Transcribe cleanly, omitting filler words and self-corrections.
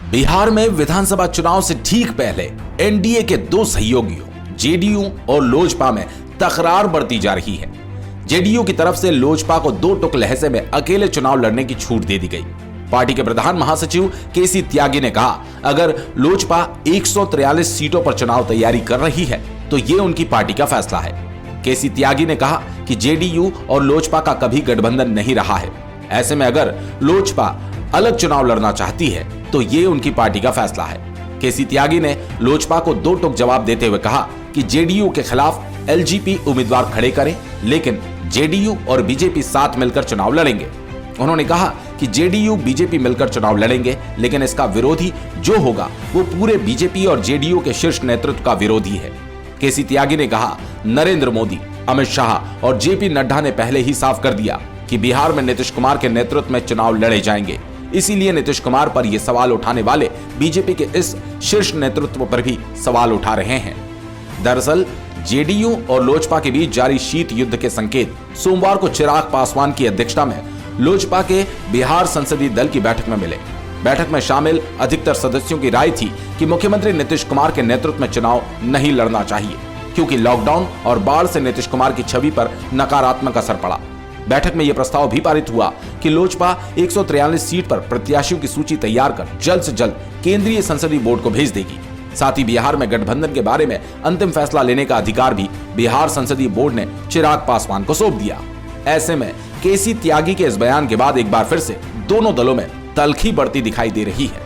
बिहार में विधानसभा चुनाव से ठीक पहले एनडीए के दो सहयोगियों जेडीयू और लोजपा में तकरार बढ़ती जा रही है। जेडीयू की तरफ से लोजपा को 2 टुक लहजे में अकेले चुनाव लड़ने की छूट दे दी गई। पार्टी के प्रधान महासचिव केसी त्यागी ने कहा, अगर लोजपा 143 सीटों पर चुनाव तैयारी कर रही है तो ये उनकी पार्टी का फैसला है। केसी त्यागी ने कहा कि जेडीयू और लोजपा का कभी गठबंधन नहीं रहा है। ऐसे में अगर लोजपा अलग चुनाव लड़ना चाहती है तो ये उनकी पार्टी का फैसला है। केसी त्यागी ने लोजपा को 2 टुक जवाब देते हुए कहा कि जेडीयू के खिलाफ एलजेपी उम्मीदवार खड़े करें, लेकिन जेडीयू और बीजेपी साथ मिलकर चुनाव लड़ेंगे। उन्होंने कहा कि जेडीयू बीजेपी मिलकर चुनाव लड़ेंगे, लेकिन इसका विरोधी जो होगा वो पूरे बीजेपी और जेडीयू के शीर्ष नेतृत्व का विरोधी है। केसी त्यागी ने कहा, नरेंद्र मोदी, अमित शाह और जेपी नड्डा ने पहले ही साफ कर दिया कि बिहार में नीतीश कुमार के नेतृत्व में चुनाव लड़े जाएंगे। इसीलिए नीतीश कुमार पर ये सवाल उठाने वाले बीजेपी के इस शीर्ष नेतृत्व पर भी सवाल उठा रहे हैं। दरअसल जेडीयू और लोजपा के बीच जारी शीत युद्ध के संकेत सोमवार को चिराग पासवान की अध्यक्षता में लोजपा के बिहार संसदीय दल की बैठक में मिले। बैठक में शामिल अधिकतर सदस्यों की राय थी कि मुख्यमंत्री नीतीश कुमार के नेतृत्व में चुनाव नहीं लड़ना चाहिए, क्योंकि लॉकडाउन और बाढ़ से नीतीश कुमार की छवि पर नकारात्मक असर पड़ा। बैठक में यह प्रस्ताव भी पारित हुआ कि लोजपा 143 सीट पर प्रत्याशियों की सूची तैयार कर जल्द से जल्द केंद्रीय संसदीय बोर्ड को भेज देगी। साथ ही बिहार में गठबंधन के बारे में अंतिम फैसला लेने का अधिकार भी बिहार संसदीय बोर्ड ने चिराग पासवान को सौंप दिया। ऐसे में केसी त्यागी के इस बयान के बाद एक बार फिर से दोनों दलों में तल्खी बढ़ती दिखाई दे रही है।